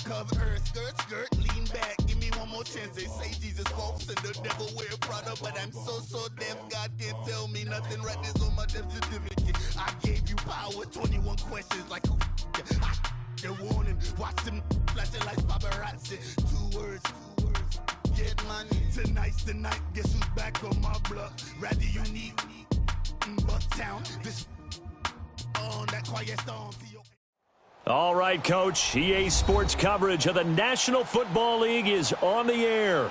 Cause earth, skirt, lean back, give me one more chance. They say Jesus walks and the devil wear Prada, but I'm so deaf, God can't tell me nothing. Right this on my death certificate. I gave you power, 21 questions like who the warning. Watch them flashing like paparazzi. Two words. Get money. Tonight's the night. Guess who's back on my block? Rather unique. Bucktown. This on that quiet storm. All right, Coach. EA Sports coverage of the National Football League is on the air.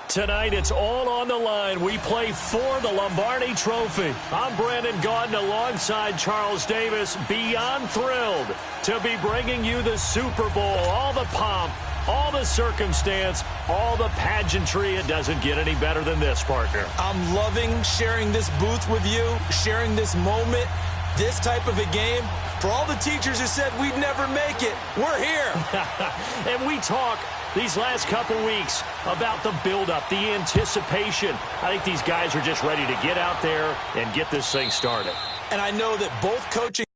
Tonight, it's all on the line. We play for the Lombardi Trophy. I'm Brandon Gaudin alongside Charles Davis. Beyond thrilled to be bringing you the Super Bowl. All the pomp, all the circumstance, all the pageantry. It doesn't get any better than this, partner. I'm loving sharing this booth with you, sharing this moment, this type of a game. For all the teachers who said we'd never make it, we're here. And we talk these last couple weeks about the buildup, the anticipation. I think these guys are just ready to get out there and get this thing started. And I know that both coaching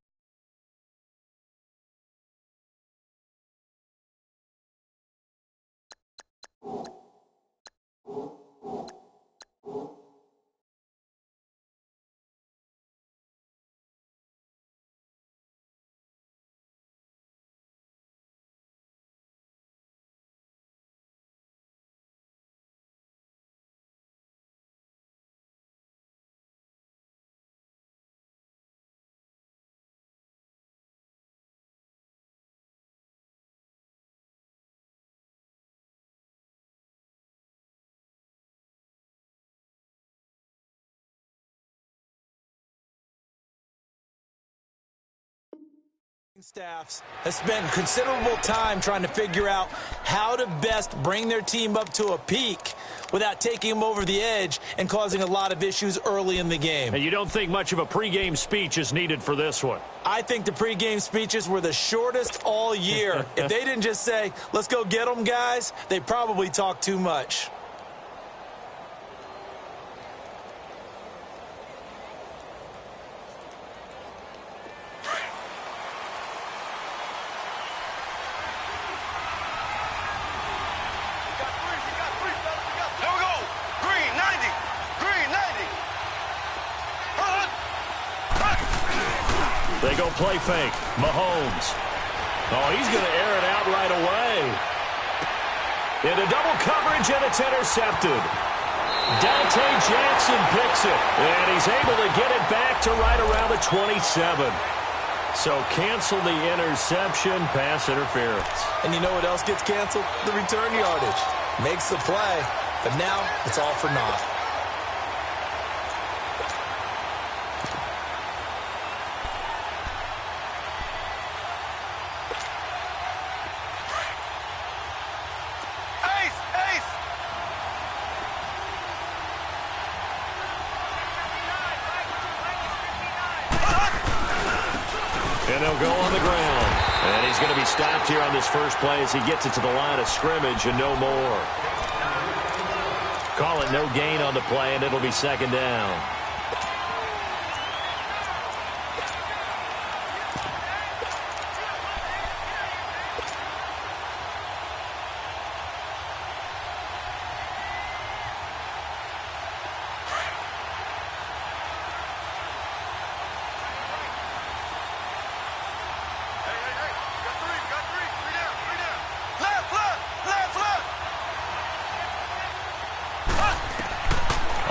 staffs have spent considerable time trying to figure out how to best bring their team up to a peak without taking them over the edge and causing a lot of issues early in the game. And you don't think much of a pregame speech is needed for this one? I think the pregame speeches were the shortest all year. If they didn't just say, let's go get them, guys, they probably talked too much. They go play fake. Mahomes. Oh, he's going to air it out right away. Into double coverage, and it's intercepted. Dante Jackson picks it, and he's able to get it back to right around the 27. So cancel the interception, pass interference. And you know what else gets canceled? The return yardage. Makes the play, but now it's all for naught. And they'll go on the ground. And he's going to be stopped here on this first play as he gets it to the line of scrimmage and no more. Call it no gain on the play, and it'll be second down.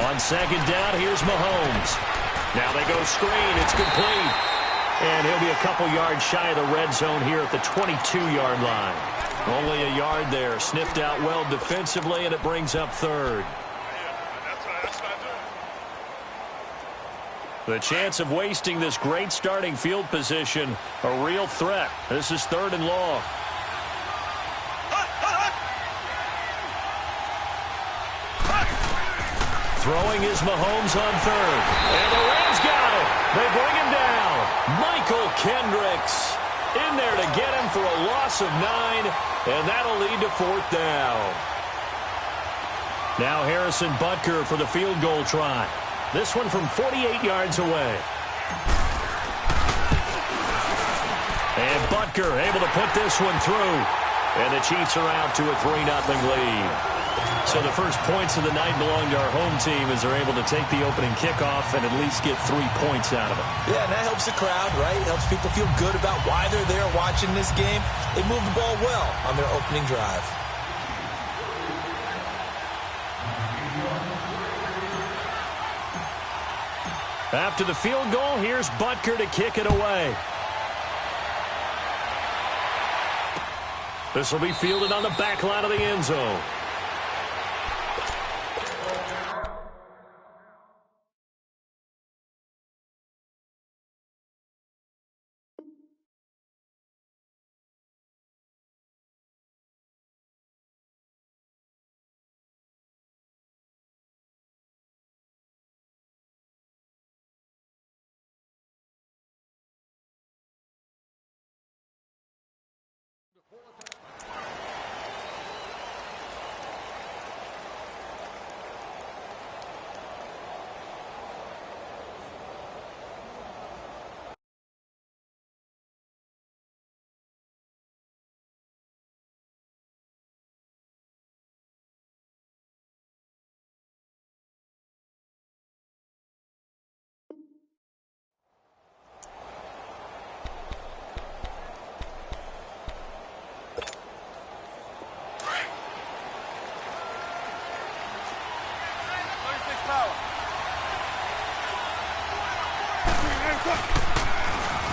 On second down, here's Mahomes. Now they go screen. It's complete. And he'll be a couple yards shy of the red zone here at the 22-yard line. Only a yard there. Sniffed out well defensively, and it brings up third. The chance of wasting this great starting field position, a real threat. This is third and long. Throwing is Mahomes on third. And the Rams got it. They bring him down. Michael Kendricks in there to get him for a loss of 9. And that'll lead to fourth down. Now Harrison Butker for the field goal try. This one from 48 yards away. And Butker able to put this one through. And the Chiefs are out to a 3-0 lead. So the first points of the night belong to our home team as they're able to take the opening kickoff and at least get 3 points out of it. Yeah, and that helps the crowd, right? It helps people feel good about why they're there watching this game. They moved the ball well on their opening drive. After the field goal, here's Butker to kick it away. This will be fielded on the back line of the end zone.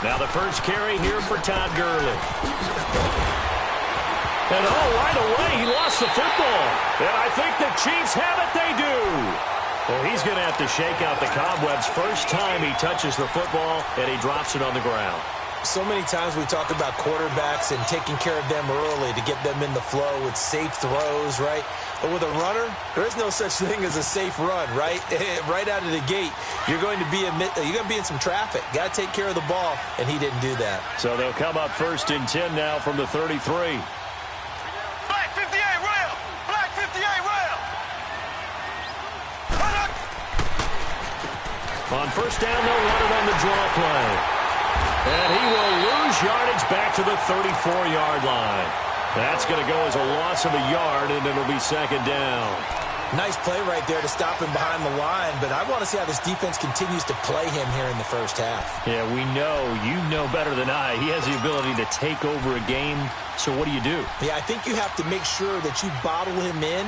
Now the first carry here for Todd Gurley. And right away he lost the football. And I think the Chiefs have it. They do. Well, he's going to have to shake out the cobwebs first time he touches the football, and he drops it on the ground. So many times we talk about quarterbacks and taking care of them early to get them in the flow with safe throws, right? But with a runner, there is no such thing as a safe run, right? Right out of the gate, you're going to be in some traffic. Got to take care of the ball, and he didn't do that. So they'll come up 1st and 10 now from the 33. Black 58 rail! Black 58 rail! On 1st down, they'll run it on the draw play. And he will lose yardage back to the 34-yard line. That's going to go as a loss of a yard, and it'll be 2nd down. Nice play right there to stop him behind the line, but I want to see how this defense continues to play him here in the first half. Yeah, you know better than I. He has the ability to take over a game, so what do you do? Yeah, I think you have to make sure that you bottle him in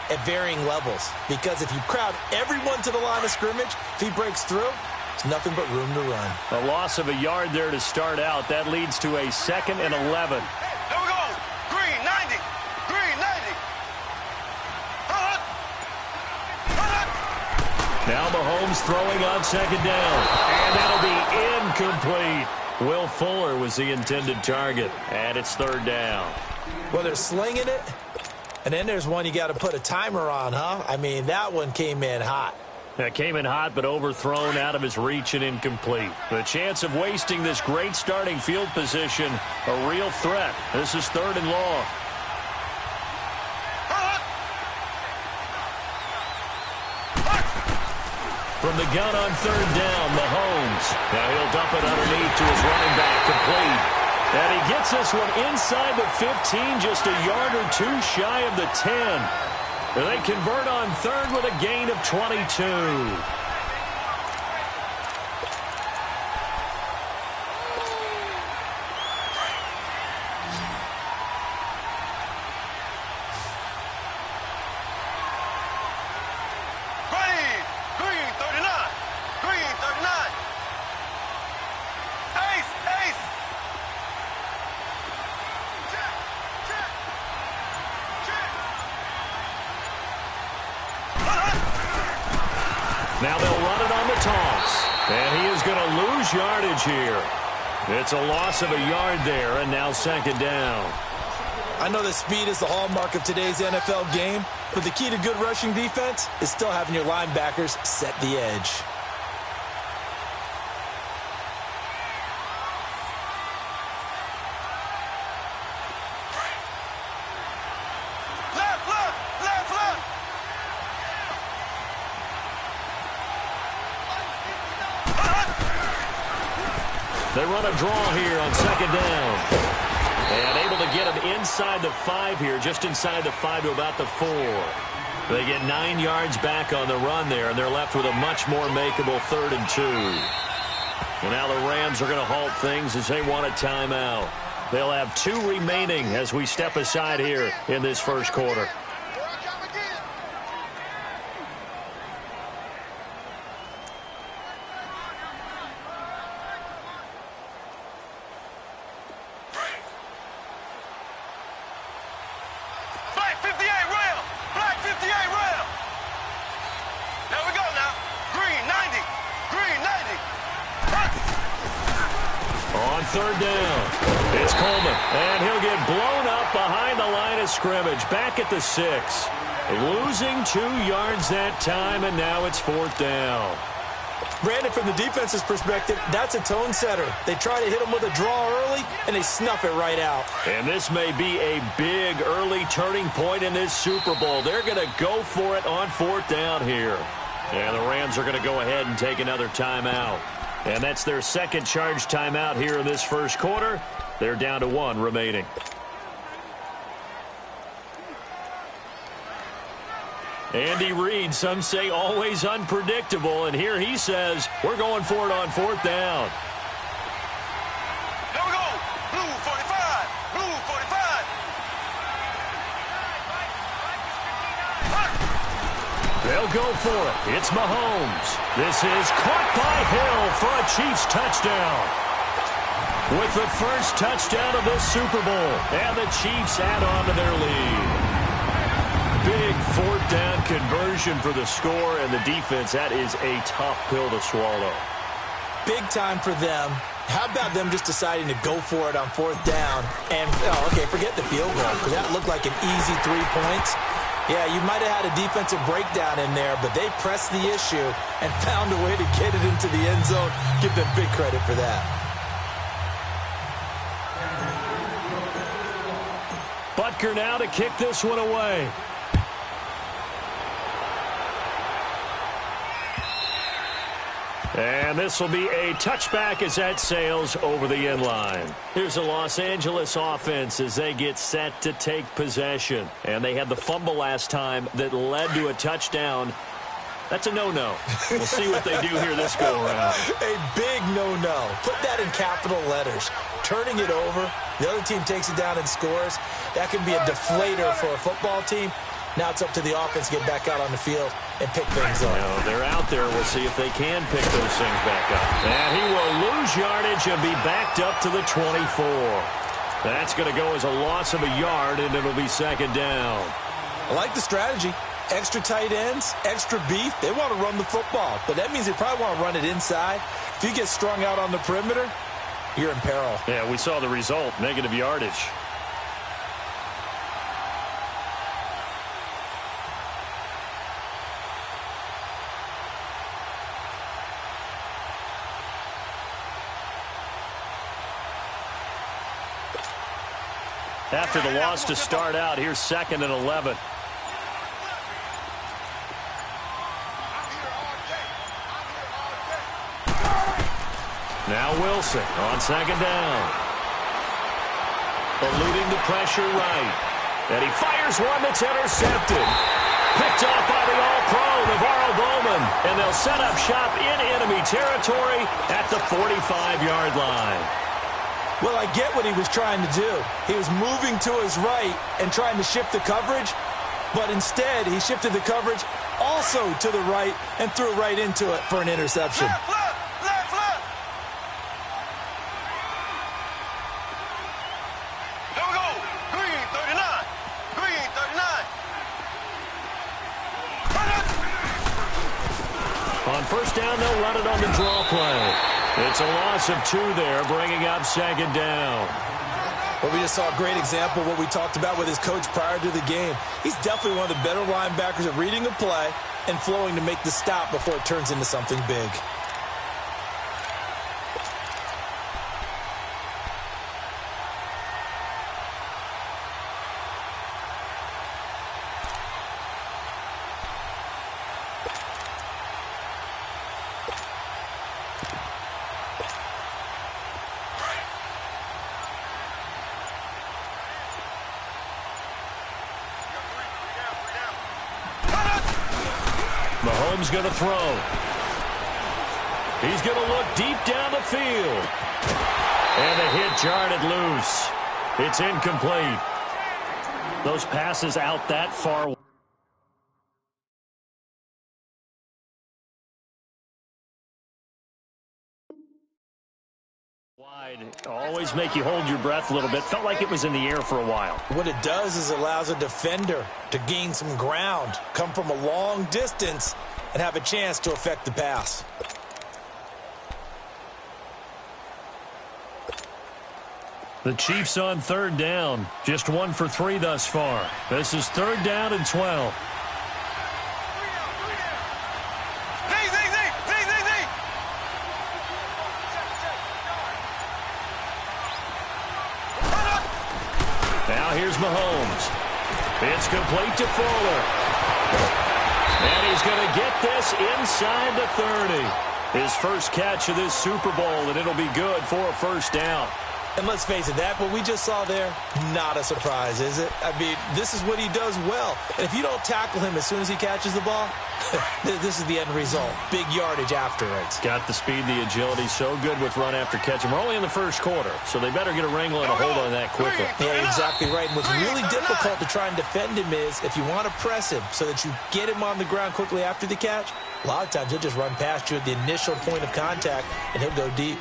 at varying levels, because if you crowd everyone to the line of scrimmage, if he breaks through, it's nothing but room to run. A loss of a yard there to start out. That leads to a 2nd and 11. There we go. Green 90. Green 90. Now Mahomes throwing on 2nd down. And that'll be incomplete. Will Fuller was the intended target. And it's 3rd down. Well, they're slinging it. And then there's one you got to put a timer on, huh? I mean, that one came in hot. That came in hot, but overthrown, out of his reach and incomplete. The chance of wasting this great starting field position, a real threat. This is 3rd and long. From the gun on 3rd down, Mahomes. Now he'll dump it underneath to his running back, complete. And he gets this one inside the 15, just a yard or two shy of the 10. They convert on 3rd with a gain of 22. Green 39. Green 39. Ace. Now they'll run it on the toss. And he is going to lose yardage here. It's a loss of a yard there, and now 2nd down. I know that speed is the hallmark of today's NFL game, but the key to good rushing defense is still having your linebackers set the edge. They run a draw here on 2nd down. And able to get him inside the 5 here, just inside the 5 to about the 4. They get 9 yards back on the run there, and they're left with a much more makeable 3rd and 2. And now the Rams are going to halt things as they want a timeout. They'll have 2 remaining as we step aside here in this first quarter. Third down. It's Coleman, and he'll get blown up behind the line of scrimmage, back at the 6. Losing 2 yards that time, and now it's 4th down. Brandon, from the defense's perspective, that's a tone setter. They try to hit him with a draw early, and they snuff it right out. And this may be a big early turning point in this Super Bowl. They're going to go for it on 4th down here. And the Rams are going to go ahead and take another timeout. And that's their second charge timeout here in this first quarter. They're down to 1 remaining. Andy Reid, some say always unpredictable, and here he says, we're going for it on 4th down. Here we go. Blue 45. Blue 45. They'll go for it. It's Mahomes. This is caught by Hill for a Chiefs touchdown. With the first touchdown of this Super Bowl, and the Chiefs add on to their lead. Big 4th down conversion for the score, and the defense, that is a tough pill to swallow. Big time for them. How about them just deciding to go for it on 4th down? And, okay, forget the field goal, because that looked like an easy 3 points. Yeah, you might have had a defensive breakdown in there, but they pressed the issue and found a way to get it into the end zone. Give them big credit for that. Butker now to kick this one away. And this will be a touchback as that sails over the end line. Here's the Los Angeles offense as they get set to take possession. And they had the fumble last time that led to a touchdown. That's a no-no. We'll see what they do here this go-around. A big no-no. Put that in capital letters. Turning it over, the other team takes it down and scores. That can be a deflator for a football team. Now it's up to the offense to get back out on the field and pick things up. No, they're out there. We'll see if they can pick those things back up. And he will lose yardage and be backed up to the 24. That's going to go as a loss of a yard, and it'll be 2nd down. I like the strategy. Extra tight ends, extra beef. They want to run the football, but that means they probably want to run it inside. If you get strung out on the perimeter, you're in peril. Yeah, we saw the result, negative yardage. After the loss to start out, here's 2nd and 11. Now Wilson on 2nd down. Eluding the pressure right. And he fires one that's intercepted. Picked off by the All-Pro, Navarro Bowman. And they'll set up shop in enemy territory at the 45-yard line. Well, I get what he was trying to do. He was moving to his right and trying to shift the coverage, but instead he shifted the coverage also to the right and threw right into it for an interception. Left, left, left, left. Here we go. Green 39. Green 39. On 1st down, they'll run it on the draw play. It's a loss of 2 there, bringing up 2nd down. Well, we just saw a great example of what we talked about with his coach prior to the game. He's definitely one of the better linebackers at reading a play and flowing to make the stop before it turns into something big. Mahomes going to throw. He's going to look deep down the field. And the hit jarred it loose. It's incomplete. Those passes out that far. Wide. Always make you hold your breath a little bit. Felt like it was in the air for a while. What it does is allows a defender to gain some ground, come from a long distance, and have a chance to affect the pass. The Chiefs on third down. Just 1 for 3 thus far. This is 3rd down and 12. Now here's Mahomes. It's complete to Fuller. And he's going to get this inside the 30. His first catch of this Super Bowl, and it'll be good for a first down. And let's face it, that what we just saw there, not a surprise, is it? I mean, this is what he does well. And if you don't tackle him as soon as he catches the ball, this is the end result. Big yardage after it. Got the speed, the agility, so good with run after catch. And we're only in the first quarter, so they better get a wrangle and a hold on that quickly. Yeah, exactly right. And what's really difficult to try and defend him is if you want to press him so that you get him on the ground quickly after the catch, a lot of times he'll just run past you at the initial point of contact, and he'll go deep.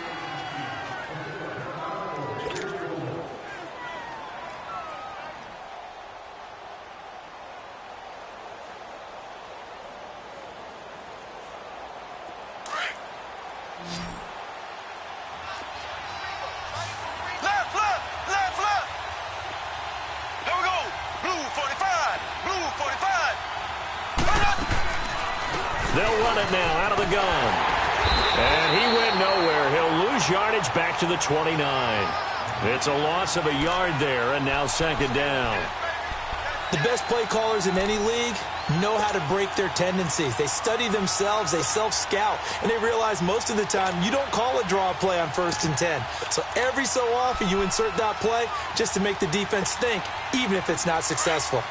They'll run it now out of the gun. And he went nowhere. He'll lose yardage back to the 29. It's a loss of a yard there, and now 2nd down. The best play callers in any league know how to break their tendencies. They study themselves, they self-scout, and they realize most of the time you don't call a draw play on 1st and 10. So every so often you insert that play just to make the defense think, even if it's not successful.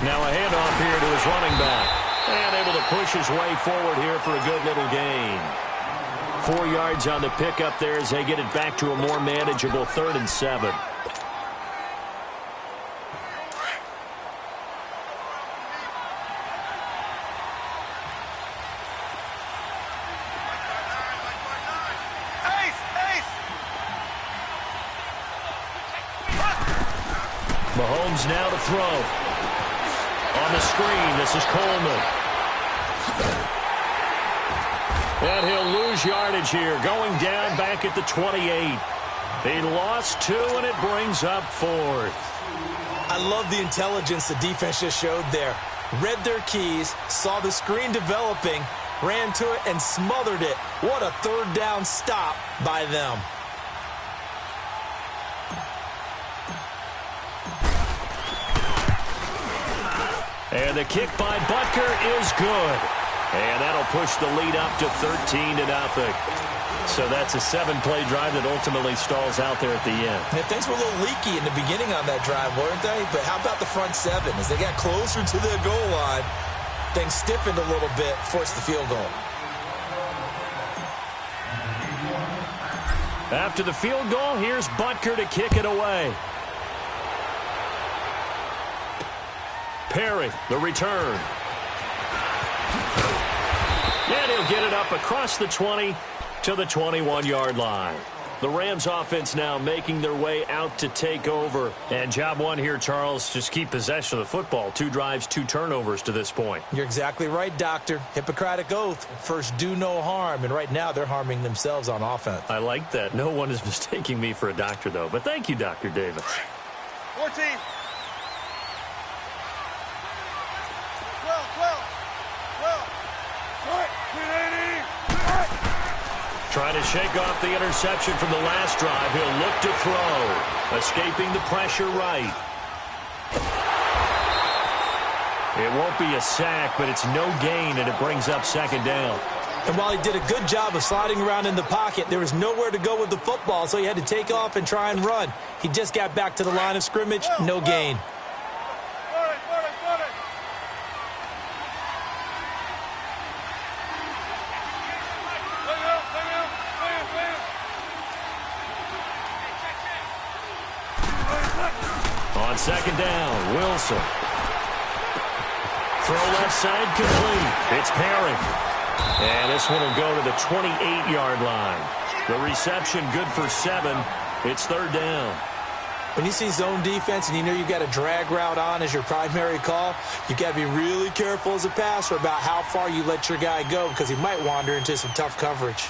Now a handoff here to his running back. And able to push his way forward here for a good little gain. 4 yards on the pickup there as they get it back to a more manageable 3rd and 7. Mahomes now to throw. On the screen, this is Coleman. And he'll lose yardage here, going down back at the 28. He lost 2, and it brings up 4th. I love the intelligence the defense just showed there. Read their keys, saw the screen developing, ran to it, and smothered it. What a 3rd down stop by them. And the kick by Butker is good. And that'll push the lead up to 13-0. So that's a 7-play drive that ultimately stalls out there at the end. Yeah, things were a little leaky in the beginning on that drive, weren't they? But how about the front 7? As they got closer to the goal line, things stiffened a little bit, forced the field goal. After the field goal, here's Butker to kick it away. Perry, the return. And he'll get it up across the 20 to the 21-yard line. The Rams offense now making their way out to take over. And job one here, Charles, just keep possession of the football. 2 drives, 2 turnovers to this point. You're exactly right, Doctor. Hippocratic oath. First, do no harm. And right now, they're harming themselves on offense. I like that. No one is mistaking me for a doctor, though. But thank you, Dr. Davis. 14. Trying to shake off the interception from the last drive. He'll look to throw. Escaping the pressure right. It won't be a sack, but it's no gain, and it brings up 2nd down. And while he did a good job of sliding around in the pocket, there was nowhere to go with the football, so he had to take off and try and run. He just got back to the line of scrimmage, no gain. On second down, Wilson. Throw left side complete. It's Perry. And this one will go to the 28-yard line. The reception good for 7. It's third down. When you see zone defense and you know you've got a drag route on as your primary call, you've got to be really careful as a passer about how far you let your guy go because he might wander into some tough coverage.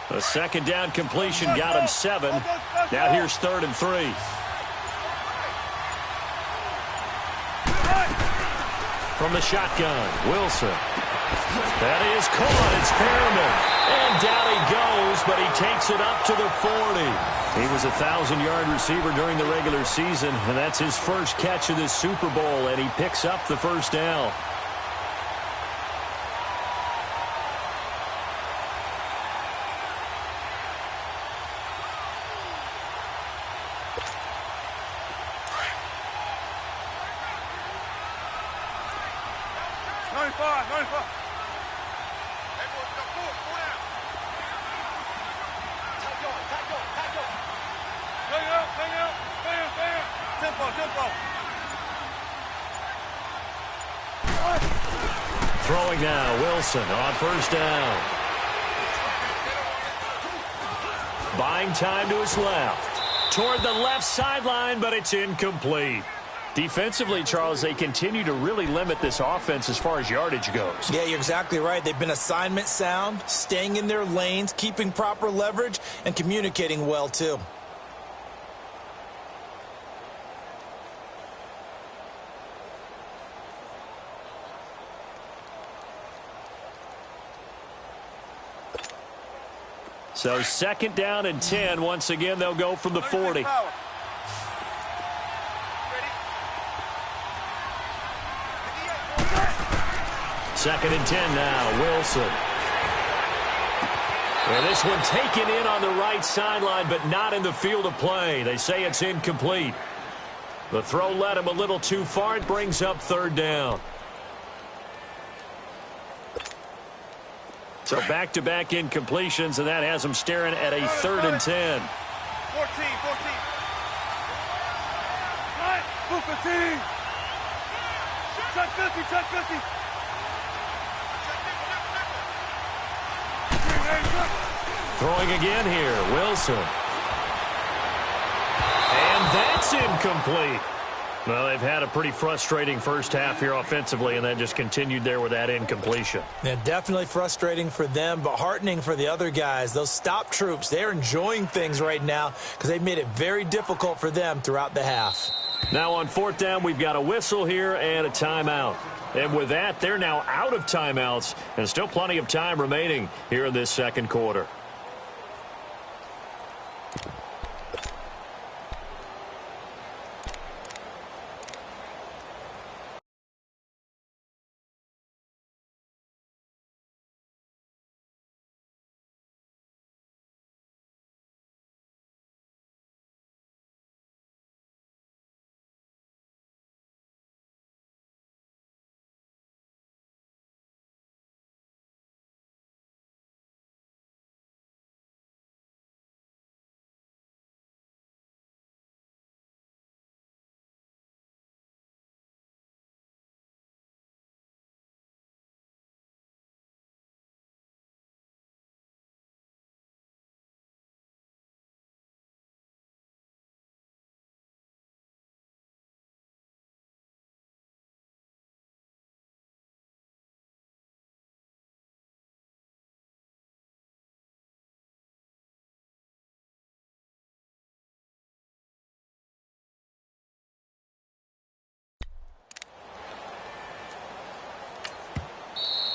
A second down completion got him 7. Now here's 3rd and 3. From the shotgun, Wilson. That is caught. It's Perriman. And down he goes, but he takes it up to the 40. He was a 1,000-yard receiver during the regular season, and that's his first catch of this Super Bowl, and he picks up the first down. Throwing now, Wilson on first down. Buying time to his left. Toward the left sideline, but it's incomplete. Defensively, Charles, they continue to really limit this offense as far as yardage goes. Yeah, you're exactly right. They've been assignment sound, staying in their lanes, keeping proper leverage, and communicating well, too. So second down and 10. Once again, they'll go from the 40. Second and 10 now, Wilson. And this one taken in on the right sideline, but not in the field of play. They say it's incomplete. The throw led him a little too far. It brings up third down. So back-to-back incompletions, and that has them staring at a 3rd and 10. 14. 15. Check 50, check 50. Throwing again here, Wilson. And that's incomplete. Well, they've had a pretty frustrating first half here offensively, and then just continued there with that incompletion. Yeah, definitely frustrating for them, but heartening for the other guys. Those stop troops, they're enjoying things right now because they've made it very difficult for them throughout the half. Now on 4th down, we've got a whistle here and a timeout. And with that, they're now out of timeouts, and still plenty of time remaining here in this second quarter.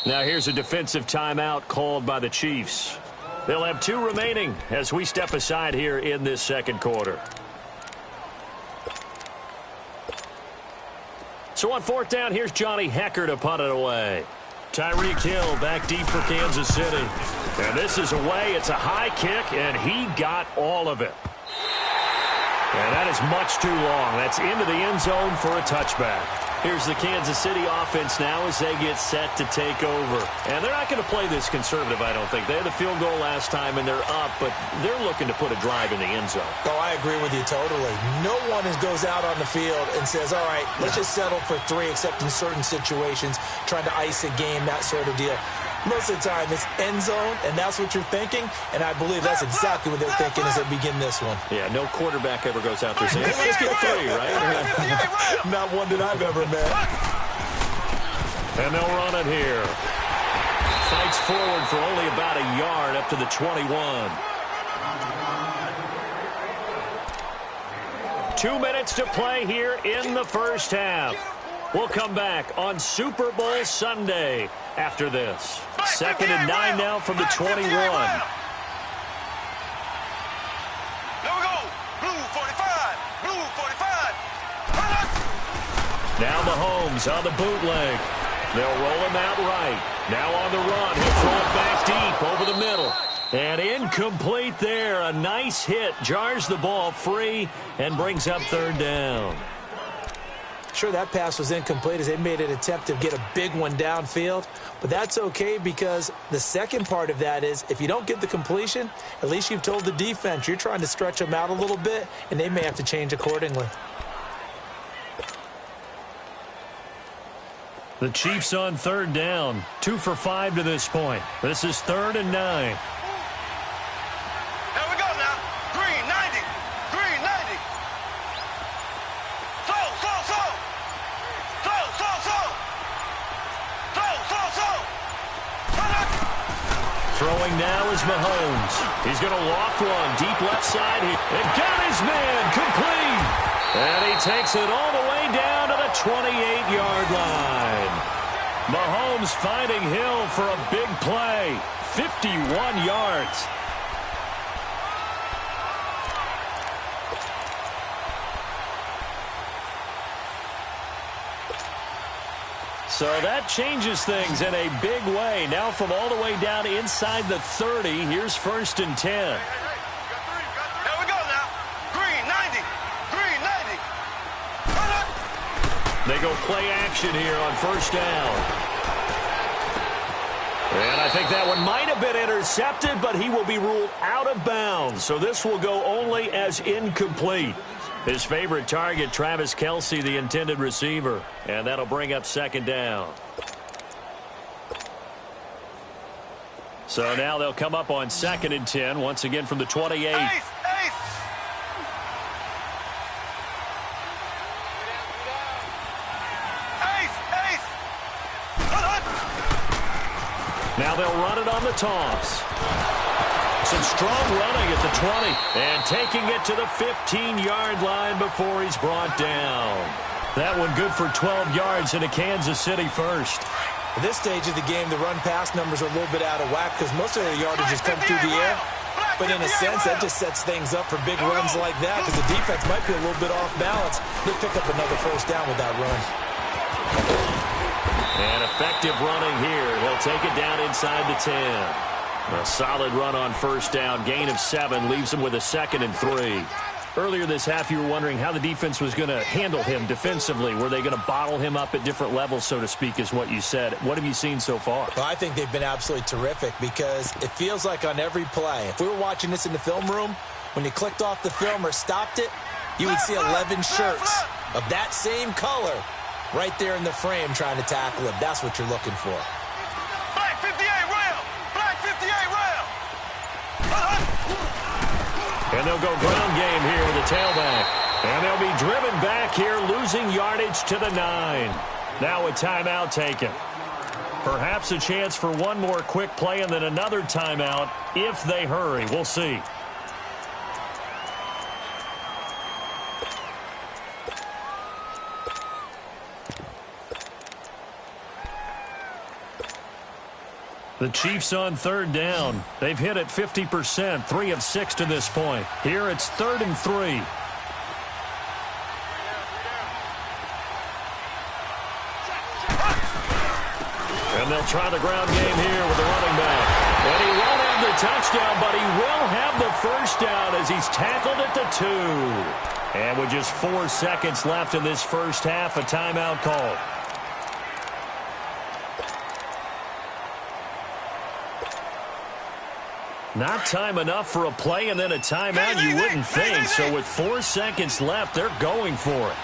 Now here's a defensive timeout called by the Chiefs. They'll have 2 remaining as we step aside here in this second quarter. So on 4th down, here's Johnny Hecker to punt it away. Tyreek Hill back deep for Kansas City. And this is away. It's a high kick, and he got all of it. And that is much too long. That's into the end zone for a touchback. Here's the Kansas City offense now as they get set to take over. And they're not going to play this conservative, I don't think. They had the field goal last time, and they're up, but they're looking to put a drive in the end zone. Oh, I agree with you totally. No one goes out on the field and says, all right, let's just settle for 3, except in certain situations, trying to ice a game, that sort of deal. Most of the time, it's end zone, and that's what you're thinking, and I believe that's exactly what they're thinking as they begin this one. Yeah, no quarterback ever goes out there saying, hey, let's get 3, right? Not one that I've ever met. And they'll run it here. Fights forward for only about a yard up to the 21. 2 minutes to play here in the first half. We'll come back on Super Bowl Sunday after this. 2nd and 9 now from the 21. There we go. Blue 45. Blue 45. Now Mahomes on the bootleg. They'll roll him out right. Now on the run. He'll throw it back deep over the middle. And incomplete there. A nice hit. Jars the ball free and brings up 3rd down. Sure, that pass was incomplete as they made an attempt to get a big one downfield. But that's okay because the second part of that is if you don't get the completion, at least you've told the defense you're trying to stretch them out a little bit, and they may have to change accordingly. The Chiefs on 3rd down. 2 for 5 to this point. This is 3rd and 9. There we go now. Green 90. Green 90. Slow, slow, slow. Slow, slow, slow. Slow, slow, slow. Throwing now is Mahomes. He's going to loft one deep left side. And got his man complete. And he takes it all the way down to the 28-yard line. Mahomes finding Hill for a big play. 51 yards. So that changes things in a big way. Now from all the way down inside the 30, here's 1st and 10. There we go now. Green 90. Green 90. They go play action here on 1st down. And I think that one might have been intercepted, but he will be ruled out of bounds. So this will go only as incomplete. His favorite target, Travis Kelce, the intended receiver. And that'll bring up 2nd down. So now they'll come up on 2nd and 10, once again from the 28. Ace, ace. Now they'll run it on the toss. Some strong running at the 20. And taking it to the 15-yard line before he's brought down. That one good for 12 yards into Kansas City first. At this stage of the game, the run-pass numbers are a little bit out of whack because most of the yardage has come through the air. But in a sense, that just sets things up for big runs like that because the defense might be a little bit off balance. They'll pick up another 1st down with that run. And effective running here. He'll take it down inside the 10. A solid run on 1st down. Gain of 7 leaves him with a 2nd and 3. Earlier this half, you were wondering how the defense was going to handle him defensively. Were they going to bottle him up at different levels, so to speak, is what you said. What have you seen so far? Well, I think they've been absolutely terrific because it feels like on every play, if we were watching this in the film room, when you clicked off the film or stopped it, you would see 11 shirts of that same color right there in the frame trying to tackle him. That's what you're looking for. Black 58 rail. Black 58 rail. And they'll go ground game here with the tailback. And they'll be driven back here, losing yardage to the 9. Now a timeout taken. Perhaps a chance for one more quick play and then another timeout if they hurry. We'll see. The Chiefs on third down. They've hit it 50%, 3 of 6 to this point. Here it's 3rd and 3. And they'll try the ground game here with the running back. And he won't have the touchdown, but he will have the first down as he's tackled at the 2. And with just 4 seconds left in this first half, a timeout call. Not time enough for a play and then a timeout, you wouldn't think. So with 4 seconds left, they're going for it.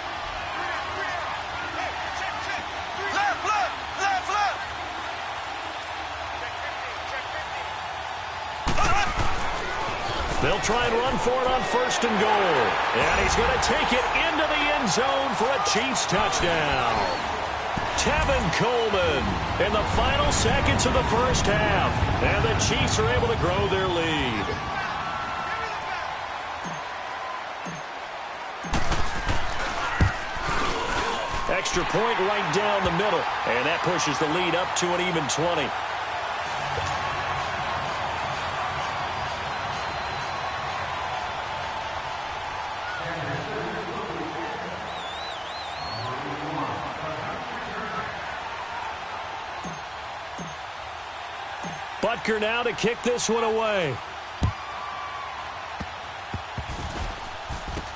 They'll try and run for it on 1st and goal. And he's going to take it into the end zone for a Chiefs touchdown. Tevin Coleman in the final seconds of the first half. And the Chiefs are able to grow their lead. Extra point right down the middle. And that pushes the lead up to an even 20. Butker now to kick this one away.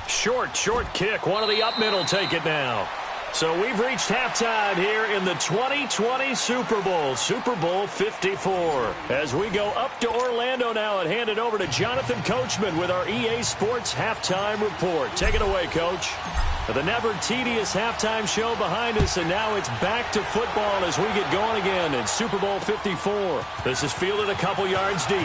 Short kick. One of the up middle take it now. So we've reached halftime here in the 2020 Super Bowl, Super Bowl 54. As we go up to Orlando now and hand it over to Jonathan Coachman with our EA Sports Halftime Report. Take it away, Coach. The never tedious halftime show behind us, and now it's back to football as we get going again in Super Bowl 54. This is fielded a couple yards deep.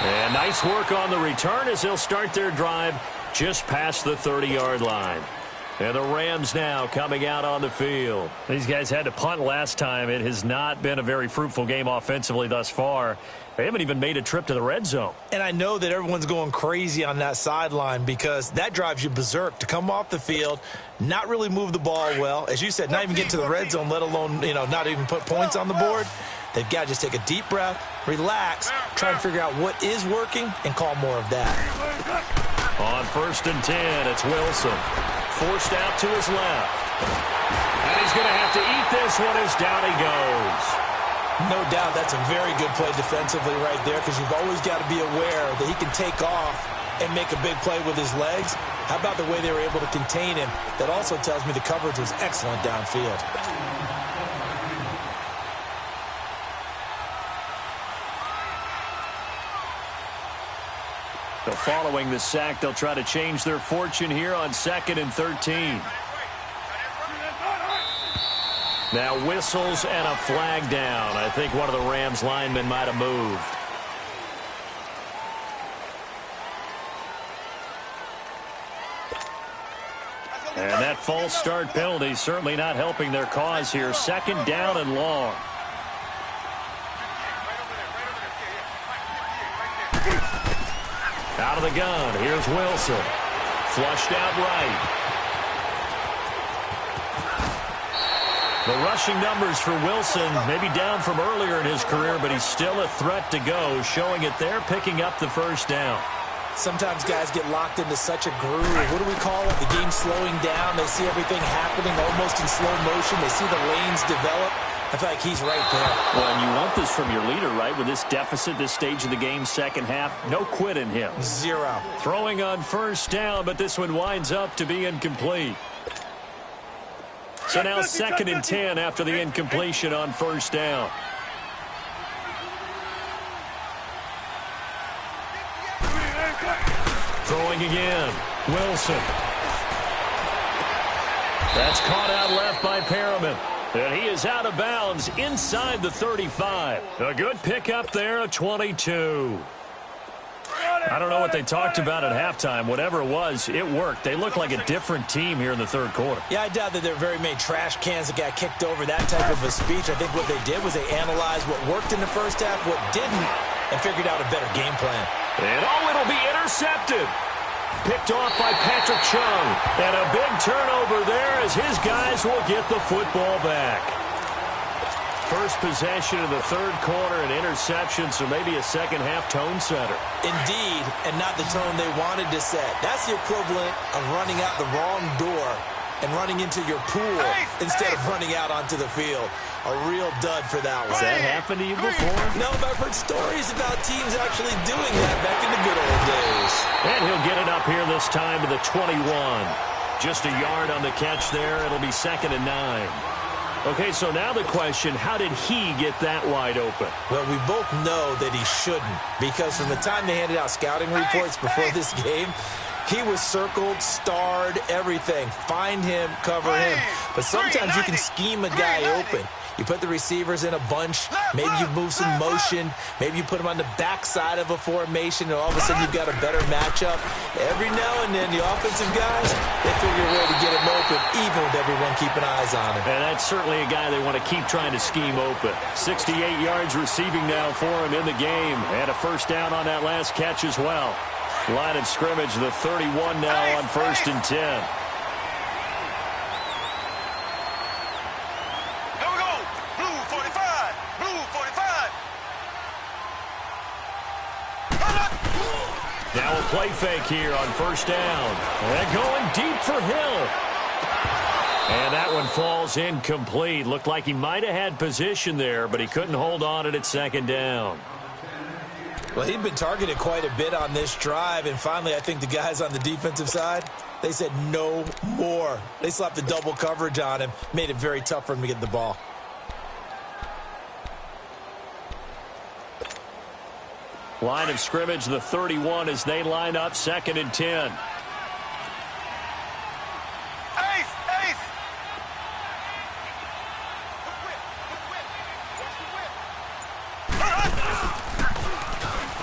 And nice work on the return as they'll start their drive just past the 30-yard line. And the Rams now coming out on the field. These guys had to punt last time. It has not been a very fruitful game offensively thus far. They haven't even made a trip to the red zone. And I know that everyone's going crazy on that sideline because that drives you berserk to come off the field, not really move the ball well. As you said, not even get to the red zone, let alone, not even put points on the board. They've got to just take a deep breath, relax, try and figure out what is working, and call more of that. On 1st and 10, it's Wilson. Forced out to his left. And he's going to have to eat this one as down he goes. No doubt that's a very good play defensively right there because you've always got to be aware that he can take off and make a big play with his legs. How about the way they were able to contain him? That also tells me the coverage was excellent downfield. So following the sack, they'll try to change their fortune here on 2nd and 13. Now whistles and a flag down. I think one of the Rams linemen might have moved. And that false start penalty certainly not helping their cause here. 2nd down and long. Out of the gun. Here's Wilson. Flushed out right. The rushing numbers for Wilson maybe down from earlier in his career, but he's still a threat to go, showing it there, picking up the first down. Sometimes guys get locked into such a groove. What do we call it? The game's slowing down. They see everything happening almost in slow motion. They see the lanes develop. I feel like he's right there. Well, and you want this from your leader, right? With this deficit, this stage of the game, second half, no quit in him. Zero. Throwing on 1st down, but this one winds up to be incomplete. So now 2nd and 10 after the incompletion on 1st down. Throwing again. Wilson. That's caught out left by Perriman. And he is out of bounds inside the 35. A good pickup there, a 22. I don't know what they talked about at halftime. Whatever it was, it worked. They look like a different team here in the 3rd quarter. Yeah, I doubt that there were very many trash cans that got kicked over, that type of a speech. I think what they did was they analyzed what worked in the first half, what didn't, and figured out a better game plan. And it'll be intercepted. Picked off by Patrick Chung. And a big turnover there as his guys will get the football back. first possession of the third quarter, an interception, so maybe a second-half tone setter. Indeed, and not the tone they wanted to set. That's the equivalent of running out the wrong door and running into your pool instead of running out onto the field. A real dud for that one. Has that happened to you before? No, but I've heard stories about teams actually doing that back in the good old days. And he'll get it up here this time to the 21. Just a yard on the catch there. It'll be 2nd and 9. Okay, so now the question, how did he get that wide open? Well, we both know that he shouldn't, because from the time they handed out scouting reports before this game, he was circled, starred, everything. Find him, cover him. But sometimes you can scheme a guy open. You put the receivers in a bunch. Maybe you move some motion. Maybe you put them on the backside of a formation, and all of a sudden you've got a better matchup. Every now and then, the offensive guys, they figure a way to get him open, even with everyone keeping eyes on him. And that's certainly a guy they want to keep trying to scheme open. 68 yards receiving now for him in the game. And a first down on that last catch as well. Line of scrimmage, the 31 now on 1st and 10. Now a play fake here on first down. And going deep for Hill. And that one falls incomplete. Looked like he might have had position there, but he couldn't hold on it at 2nd down. Well, he'd been targeted quite a bit on this drive, and finally I think the guys on the defensive side, they said no more. They slapped the double coverage on him, made it very tough for him to get the ball. Line of scrimmage, the 31 as they line up 2nd and 10.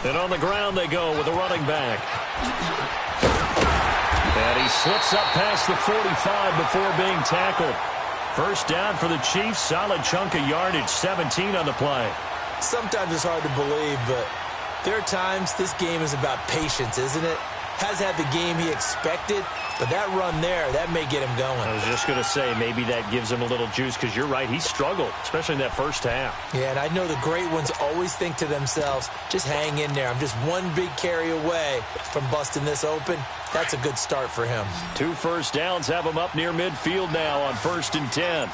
And on the ground they go with a running back. And he slips up past the 45 before being tackled. First down for the Chiefs. Solid chunk of yardage, 17 on the play. Sometimes it's hard to believe, but there are times this game is about patience, isn't it? Has had the game he expected, but that run there, that may get him going. I was just going to say, maybe that gives him a little juice, because you're right, he struggled, especially in that first half. Yeah, and I know the great ones always think to themselves, just hang in there. I'm just one big carry away from busting this open. That's a good start for him. 2 first downs have him up near midfield now on 1st and 10.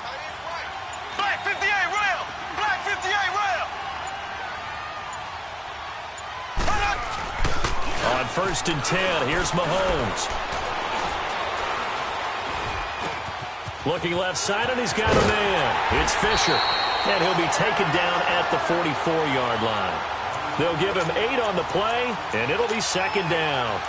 Black 58 rail! Black 58 rail! On 1st and 10, here's Mahomes. Looking left side, and he's got a man. It's Fisher. And he'll be taken down at the 44-yard line. They'll give him 8 on the play, and it'll be 2nd down.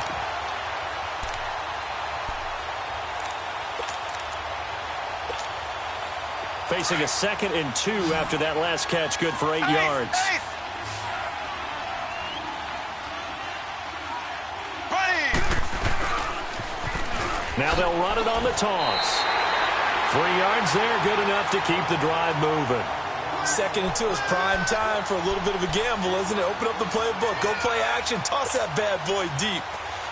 Facing a 2nd and 2 after that last catch, good for 8 yards. Now they'll run it on the toss. 3 yards there, good enough to keep the drive moving. 2nd and 2 is prime time for a little bit of a gamble, isn't it? Open up the playbook, go play action, toss that bad boy deep.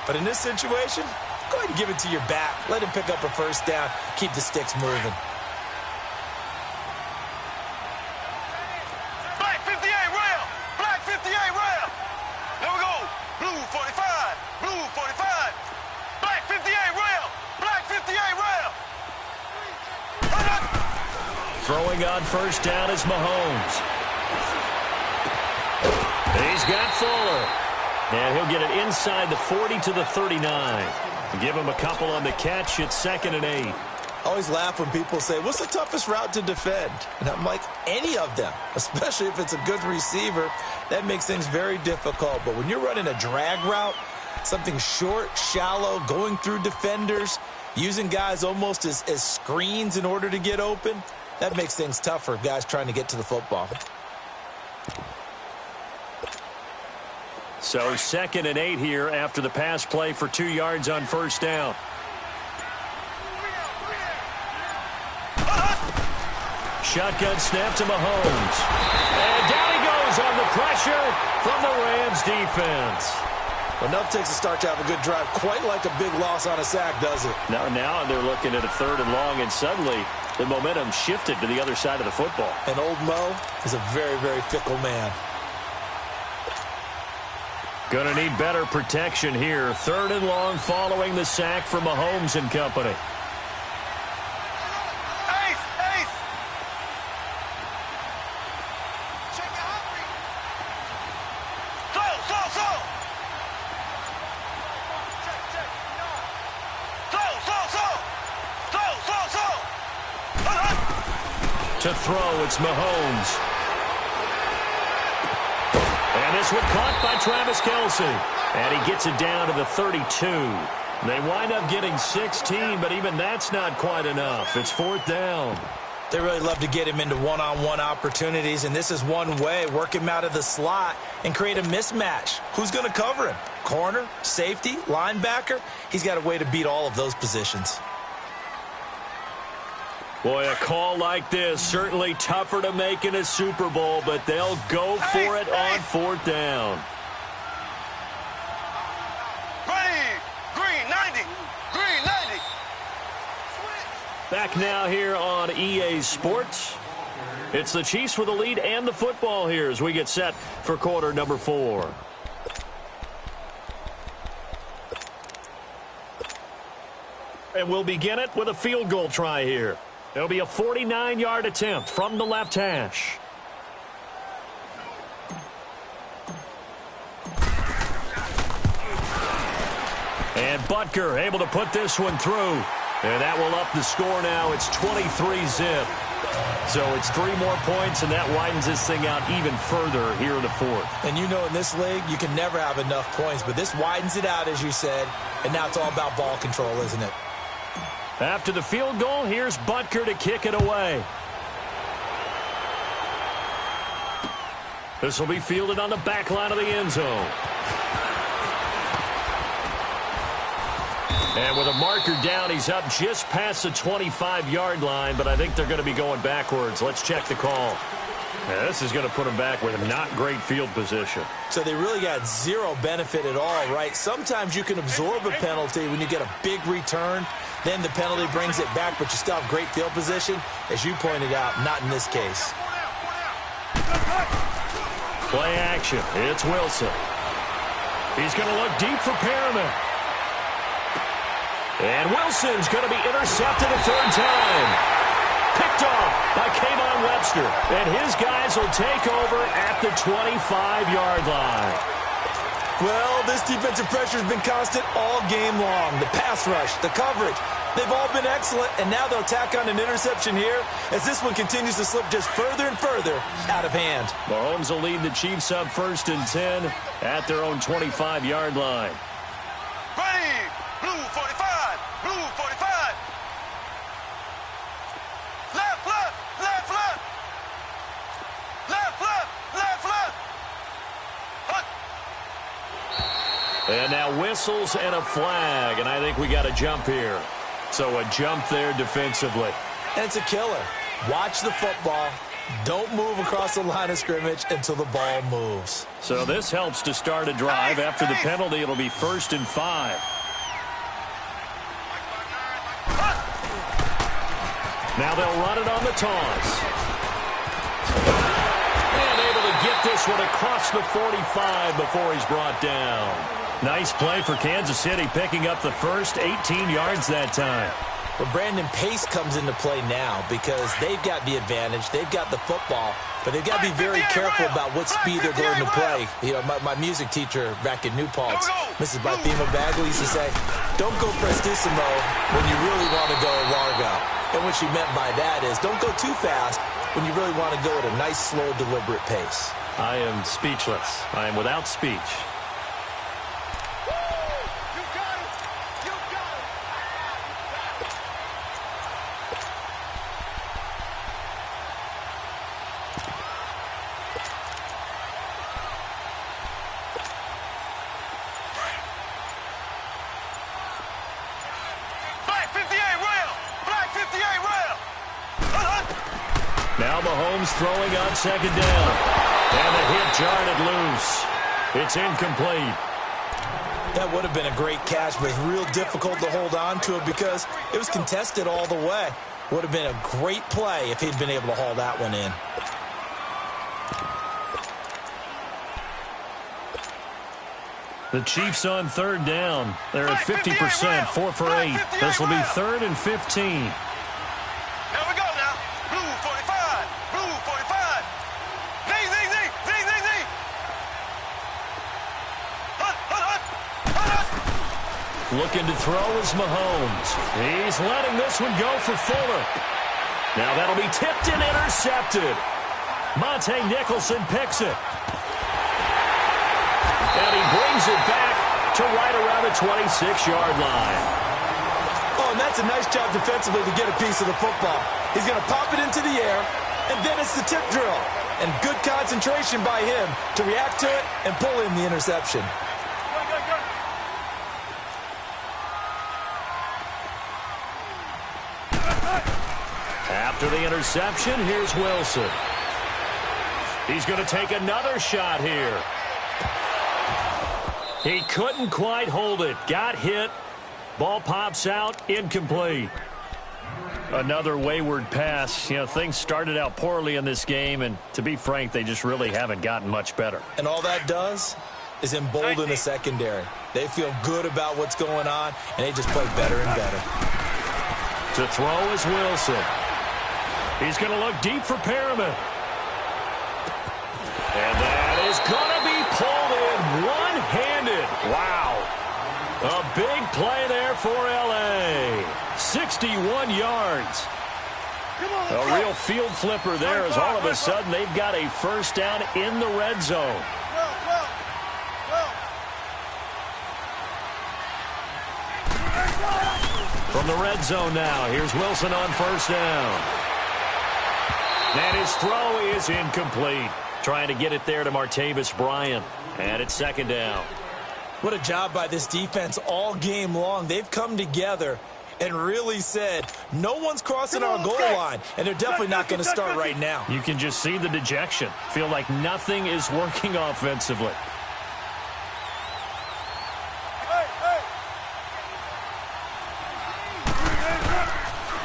But in this situation, go ahead and give it to your back. Let him pick up a first down, keep the sticks moving. Black 58 rail! Black 58 rail! There we go! Blue 45! Blue 45! Black 58 rail! Black 58 rail! Throwing on first down is Mahomes. He's got Fuller. And he'll get it inside the 40 to the 39. Give him a couple on the catch. It's 2nd and 8. I always laugh when people say, what's the toughest route to defend? And I'm like, any of them, especially if it's a good receiver. That makes things very difficult. But when you're running a drag route, something short, shallow, going through defenders, using guys almost as screens in order to get open, that makes things tough for guys trying to get to the football. So 2nd and 8 here after the pass play for 2 yards on first down. Shotgun snap to Mahomes. And down he goes on the pressure from the Rams defense. Enough takes a start to have a good drive, quite like a big loss on a sack, does it? Now they're looking at a 3rd and long, and suddenly the momentum shifted to the other side of the football. And old Mo is a very, very fickle man. Gonna need better protection here. 3rd and long following the sack from Mahomes and company. To throw, it's Mahomes. And this one caught by Travis Kelce. And he gets it down to the 32. They wind up getting 16, but even that's not quite enough. It's 4th down. They really love to get him into one-on-one opportunities, and this is one way. Work him out of the slot and create a mismatch. Who's going to cover him? Corner, safety, linebacker? He's got a way to beat all of those positions. Boy, a call like this, certainly tougher to make in a Super Bowl, but they'll go for it on 4th down. Green 90. Green 90. Back now here on EA Sports. It's the Chiefs with the lead and the football here as we get set for quarter number 4. And we'll begin it with a field goal try here. It'll be a 49-yard attempt from the left hash. And Butker able to put this one through. And that will up the score now. It's 23-zip. So it's 3 more points, and that widens this thing out even further here in the 4th. And you know in this league, you can never have enough points, but this widens it out, as you said, and now it's all about ball control, isn't it? After the field goal, here's Butker to kick it away. This will be fielded on the back line of the end zone. And with a marker down, he's up just past the 25-yard line, but I think they're going to be going backwards. Let's check the call. Yeah, this is going to put them back with a not great field position. So they really got zero benefit at all, right? Sometimes you can absorb a penalty when you get a big return. Then the penalty brings it back, but you still have great field position. As you pointed out, not in this case. Play action. It's Wilson. He's going to look deep for Perriman. And Wilson's going to be intercepted a 3rd time. Picked off by Kayvon Webster. And his guys will take over at the 25-yard line. Well, this defensive pressure has been constant all game long. The pass rush, the coverage, they've all been excellent, and now they'll tack on an interception here as this one continues to slip just further and further out of hand. Mahomes will lead the Chiefs up 1st and 10 at their own 25-yard line. Ready, blue 45, blue 45. Left, left, left, left. Left, left, left, left. And now whistles and a flag, and I think we got a jump here. So a jump there defensively. And it's a killer. Watch the football. Don't move across the line of scrimmage until the ball moves. So this helps to start a drive. After the penalty, it'll be 1st and 5. Now they'll run it on the toss. And able to get this one across the 45 before he's brought down. Nice play for Kansas City, picking up the first 18 yards that time. Well, Brandon, pace comes into play now because they've got the advantage. They've got the football, but they've got to be very careful about what speed they're going to play. You know, my music teacher back in New Paltz, Mrs. Bifema Bagley, used to say, don't go prestissimo when you really want to go largo. And what she meant by that is don't go too fast when you really want to go at a nice, slow, deliberate pace. I am speechless. I am without speech. Now Mahomes throwing on 2nd down. And the hit jarred it loose. It's incomplete. That would have been a great catch, but it's real difficult to hold on to it because it was contested all the way. Would have been a great play if he'd been able to haul that one in. The Chiefs on third down. They're at 50%, 4 for 8. This will be 3rd and 15. Here we go now. Blue 45. Blue 45. Z. Looking to throw is Mahomes. He's letting this one go for Fuller. Now that'll be tipped and intercepted. Monte Nicholson picks it. And he brings it back to right around the 26-yard line. Oh, and that's a nice job defensively to get a piece of the football. He's going to pop it into the air, and then it's the tip drill. And good concentration by him to react to it and pull in the interception. After the interception, here's Wilson. He's going to take another shot here. He couldn't quite hold it. Got hit. Ball pops out. Incomplete. Another wayward pass. You know, things started out poorly in this game, and to be frank, they just really haven't gotten much better. And all that does is embolden the secondary. They feel good about what's going on, and they just play better and better. To throw is Wilson. He's going to look deep for Perriman. And that is going to be pulled in one-handed. Wow. A big play there for L.A. 61 yards. A real field flipper there as all of a sudden they've got a first down in the red zone. From the red zone now, here's Wilson on first down. And his throw is incomplete. Trying to get it there to Martavis Bryant. And it's second down. What a job by this defense all game long. They've come together and really said, no one's crossing our goal line, and they're definitely not going to start right now. You can just see the dejection. Feel like nothing is working offensively.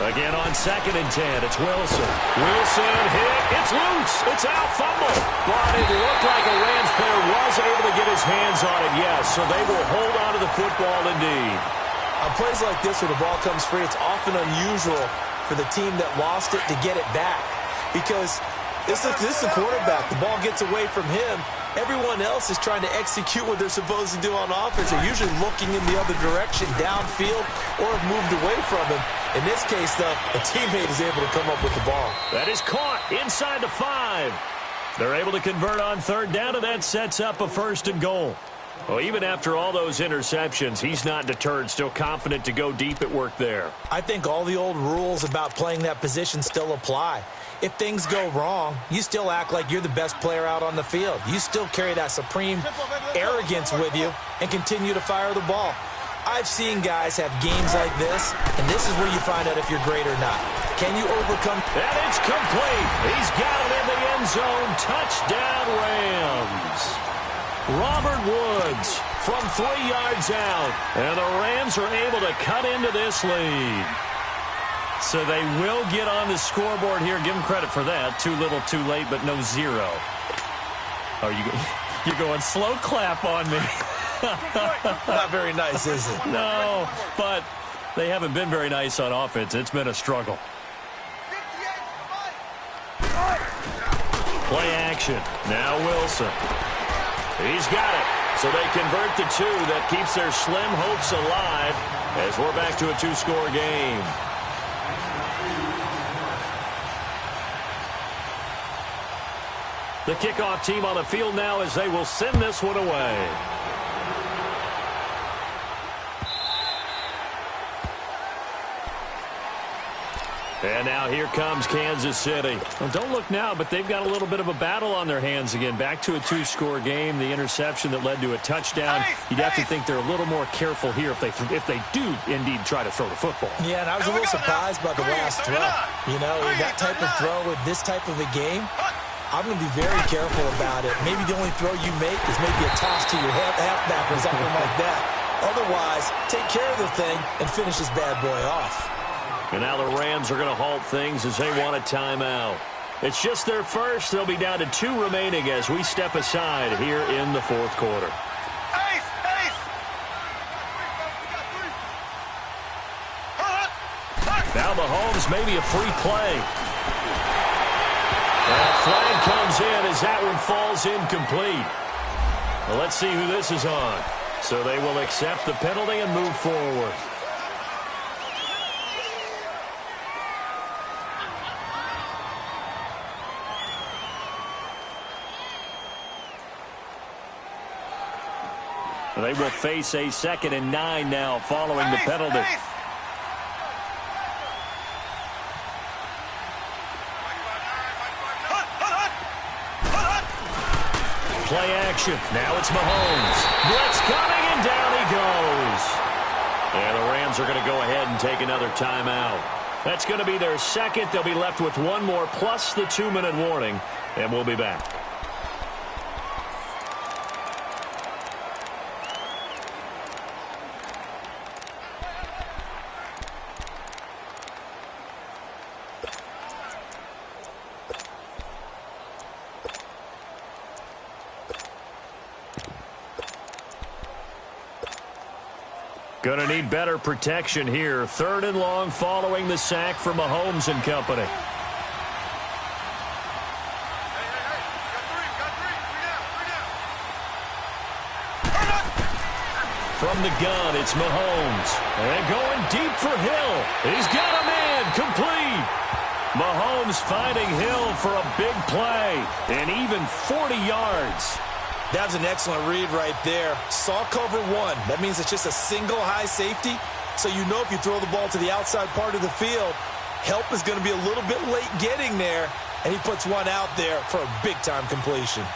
Again on 2nd and 10, it's Wilson. Wilson hit, it's loose, it's out, fumble. But it looked like a Rams player was able to get his hands on it, yes, so they will hold on to the football indeed. On plays like this where the ball comes free, it's often unusual for the team that lost it to get it back. Because this is the quarterback. The ball gets away from him. Everyone else is trying to execute what they're supposed to do on offense. They're usually looking in the other direction, downfield, or have moved away from him. In this case, though, a teammate is able to come up with the ball. That is caught inside the 5. They're able to convert on third down, and that sets up a 1st and goal. Well, even after all those interceptions, he's not deterred, still confident to go deep at work there. I think all the old rules about playing that position still apply. If things go wrong, you still act like you're the best player out on the field. You still carry that supreme arrogance with you and continue to fire the ball. I've seen guys have games like this, and this is where you find out if you're great or not. Can you overcome? And it's complete. He's got it in the end zone. Touchdown, Rams. Robert Woods from 3 yards out. And the Rams are able to cut into this lead. So they will get on the scoreboard here. Give them credit for that. Too little, too late, but no 0. Oh, you're going slow clap on me. Not very nice, is it? No, but they haven't been very nice on offense. It's been a struggle. Play action. Now Wilson. He's got it. So they convert the 2. That keeps their slim hopes alive as we're back to a 2-score game. The kickoff team on the field now as they will send this one away. And now here comes Kansas City. Well, don't look now, but they've got a little bit of a battle on their hands again. Back to a 2-score game. The interception that led to a touchdown. You'd have to think they're a little more careful here if they do indeed try to throw the football. Yeah, and I was a little surprised by the last throw. You know, that type of throw with this type of a game, I'm going to be very careful about it. Maybe the only throw you make is maybe a toss to your halfback or something like that. Otherwise, take care of the thing and finish this bad boy off. And now the Rams are going to halt things as they want a timeout. It's just their first. They'll be down to 2 remaining as we step aside here in the fourth quarter. Ace! Ace! Now Mahomes, maybe a free play. That flag comes in as that one falls incomplete. Well, let's see who this is on. So they will accept the penalty and move forward. They will face a 2nd and 9 now following the penalty. Play action. Now it's Mahomes. Brett's coming, and down he goes. And the Rams are going to go ahead and take another timeout. That's going to be their second. They'll be left with one more plus the 2-minute warning, and we'll be back. Going to need better protection here. 3rd and long following the sack from Mahomes and company. From the gun, it's Mahomes. And going deep for Hill. He's got a man complete. Mahomes finding Hill for a big play. And even 40 yards. That was an excellent read right there. Saw cover 1. That means it's just a single high safety. So you know if you throw the ball to the outside part of the field, help is going to be a little bit late getting there. And he puts one out there for a big-time completion.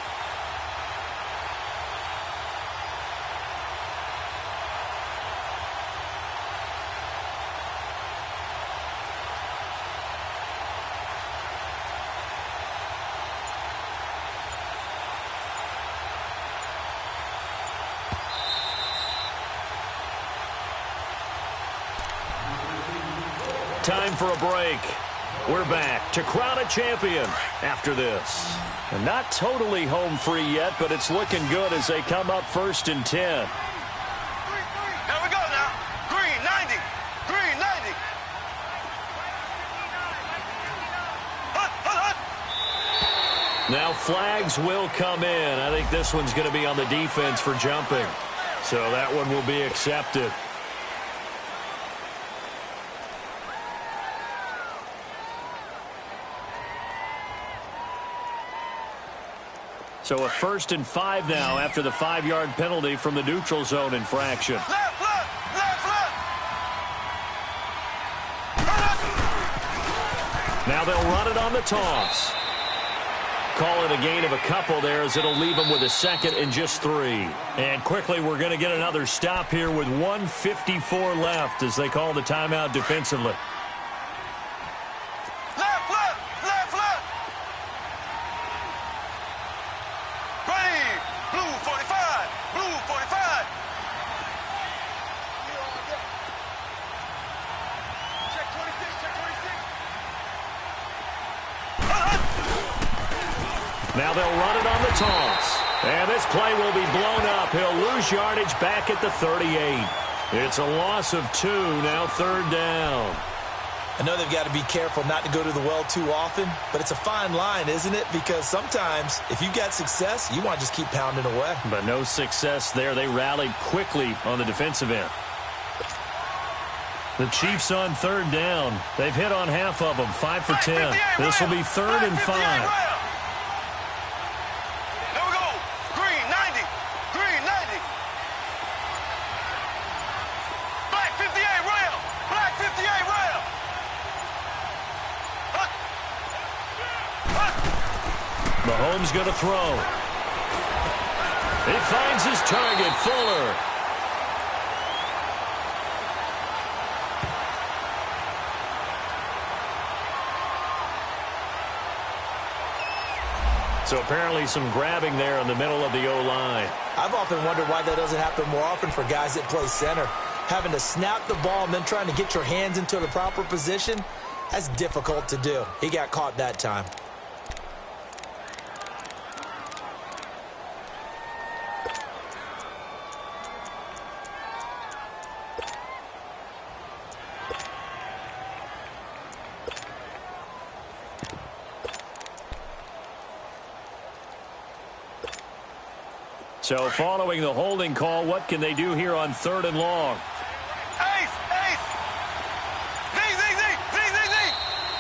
Time for a break. We're back to crown a champion after this. And not totally home free yet, but it's looking good as they come up 1st and 10. There we go now. Green 90. Green 90. Now flags will come in. I think this one's going to be on the defense for jumping. So that one will be accepted. So a 1st and 5 now after the 5-yard penalty from the neutral zone infraction. Left, left, left, left. Now they'll run it on the toss. Call it a gain of a couple there as it'll leave them with a 2nd and just 3. And quickly we're going to get another stop here with 1:54 left as they call the timeout defensively. Now they'll run it on the toss. And this play will be blown up. He'll lose yardage back at the 38. It's a loss of 2, now 3rd down. I know they've got to be careful not to go to the well too often, but it's a fine line, isn't it? Because sometimes if you've got success, you want to just keep pounding away. But no success there. They rallied quickly on the defensive end. The Chiefs on 3rd down. They've hit on half of them, 5 for 10. This will be 3rd and 5. Mahomes going to throw. He finds his target, Fuller. So apparently some grabbing there in the middle of the O-line. I've often wondered why that doesn't happen more often for guys that play center. Having to snap the ball and then trying to get your hands into the proper position, that's difficult to do. He got caught that time. So following the holding call, what can they do here on 3rd and long? Ace!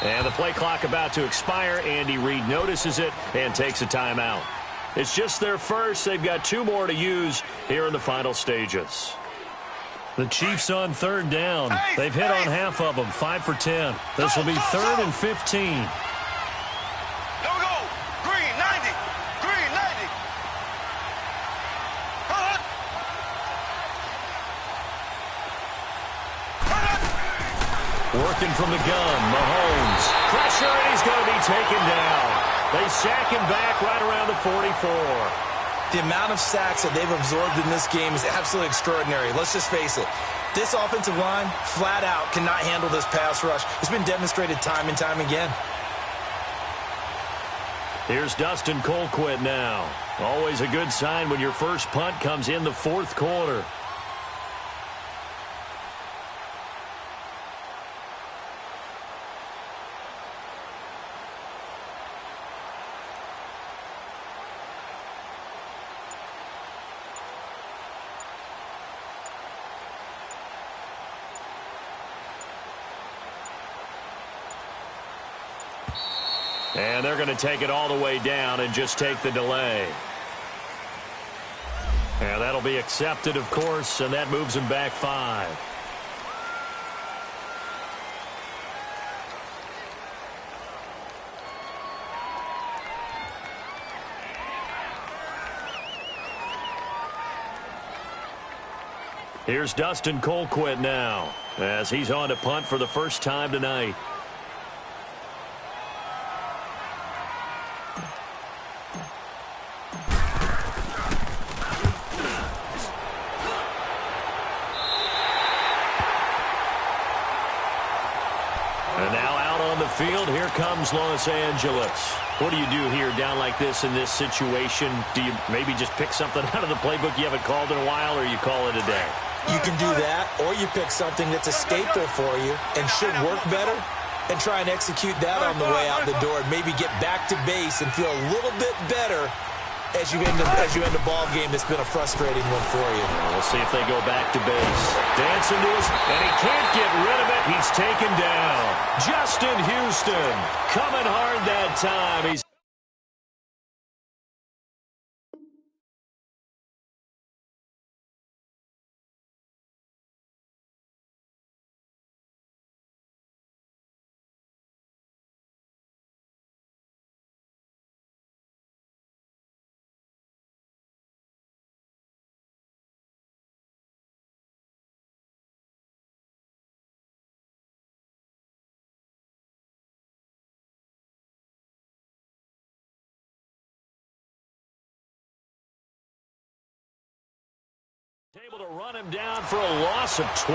Z! And the play clock about to expire. Andy Reid notices it and takes a timeout. It's just their first. They've got 2 more to use here in the final stages. The Chiefs on 3rd down. They've hit on half of them, 5 for 10. This will be 3rd and 15. Working from the gun, Mahomes. Pressure, and he's going to be taken down. They sack him back right around the 44. The amount of sacks that they've absorbed in this game is absolutely extraordinary. Let's just face it. This offensive line, flat out, cannot handle this pass rush. It's been demonstrated time and time again. Here's Dustin Colquitt now. Always a good sign when your first punt comes in the 4th quarter. And they're going to take it all the way down and just take the delay. And that'll be accepted, of course, and that moves them back 5. Here's Dustin Colquitt now, as he's on to punt for the first time tonight. And now out on the field, here comes Los Angeles. What do you do here down like this in this situation? Do you maybe just pick something out of the playbook you haven't called in a while, or you call it a day? You can do that, or you pick something that's a staple for you and should work better and try and execute that on the way out the door and maybe get back to base and feel a little bit better as you end a ball game that's been a frustrating one for you. We'll see if they go back to base. Dancing to his, and he can't get rid of it. He's taken down. Justin Houston coming hard that time. He's able to run him down for a loss of 12.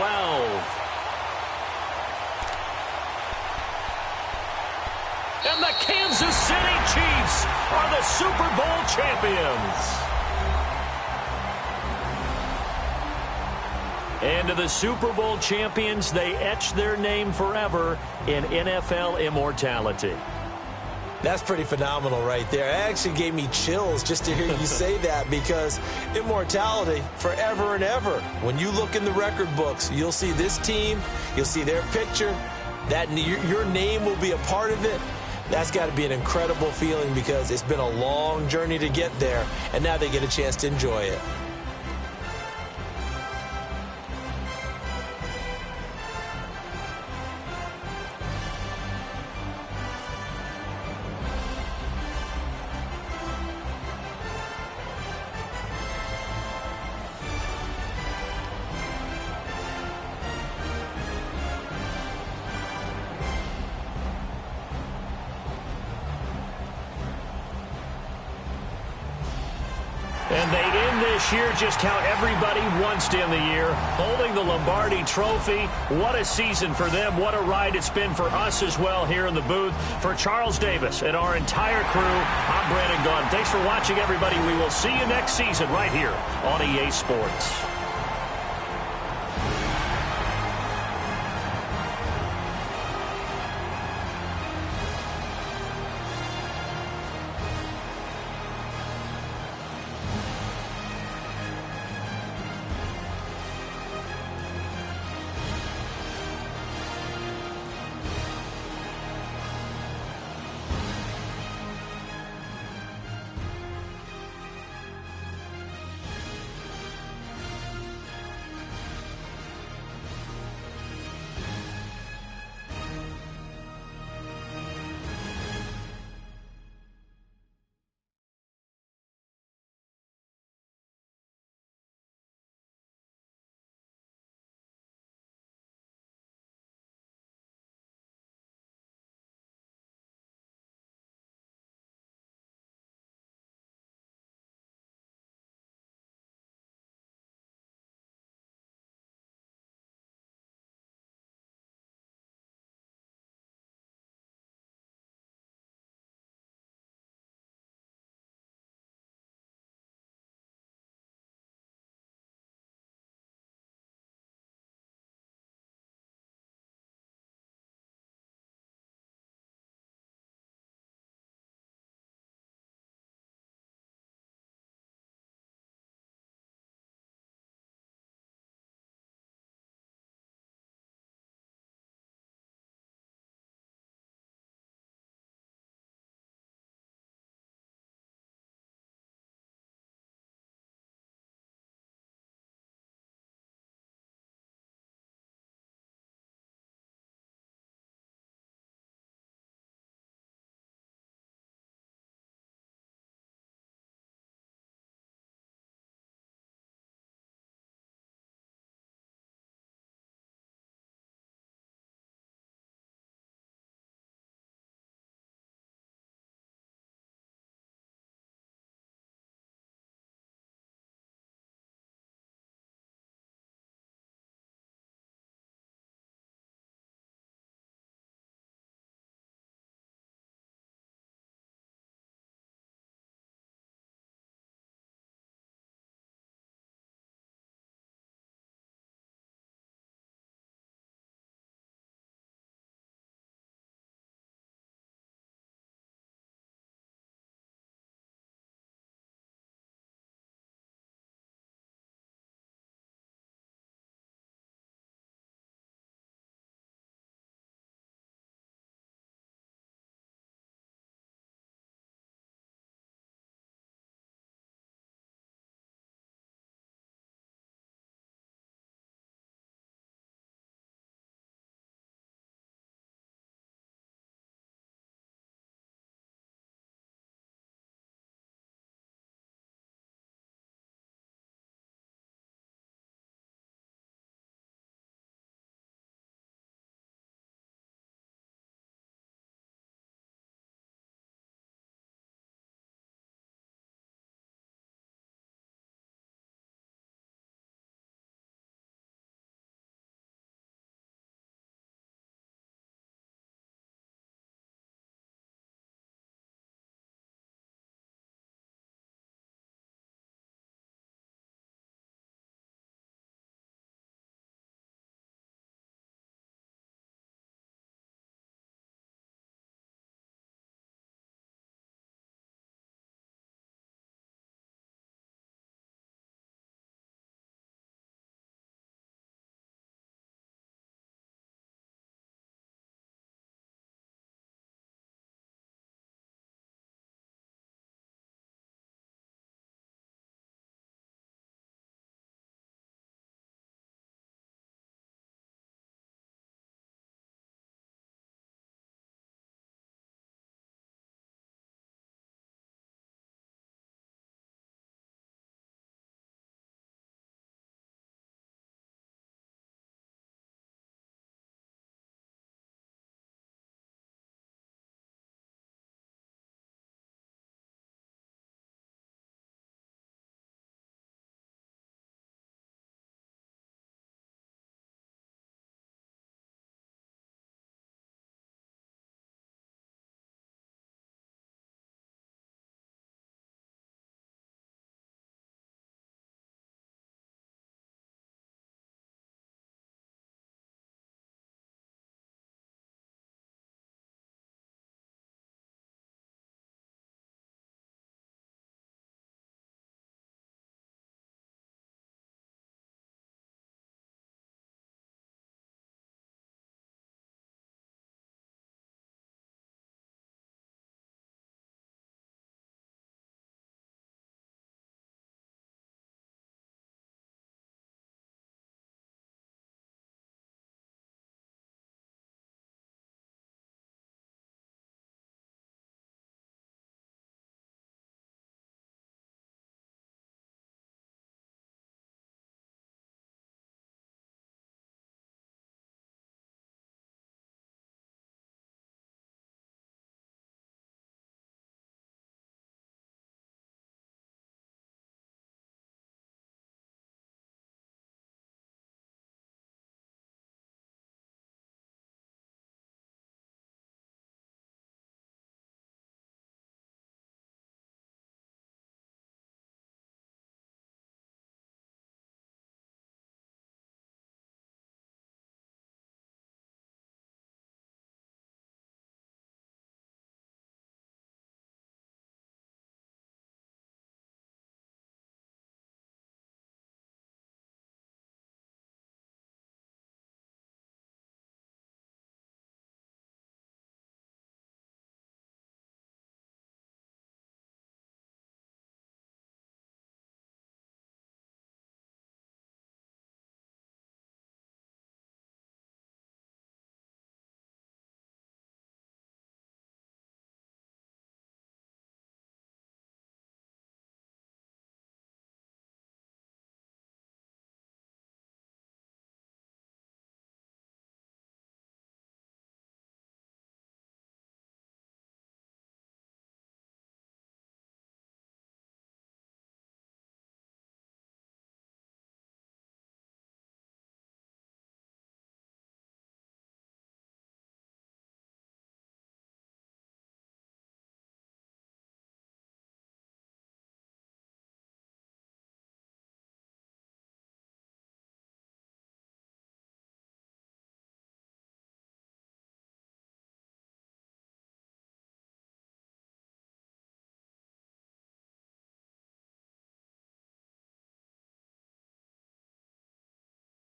And the Kansas City Chiefs are the Super Bowl champions. And to the Super Bowl champions, they etch their name forever in NFL immortality. That's pretty phenomenal right there. It actually gave me chills just to hear you say that, because immortality forever and ever. When you look in the record books, you'll see this team, you'll see their picture, that your name will be a part of it. That's got to be an incredible feeling, because it's been a long journey to get there, and now they get a chance to enjoy it. this year, just count everybody once in the year, holding the Lombardi Trophy. What a season for them. What a ride it's been for us as well here in the booth. For Charles Davis and our entire crew, I'm Brandon Gaudin. Thanks for watching, everybody. We will see you next season right here on EA Sports.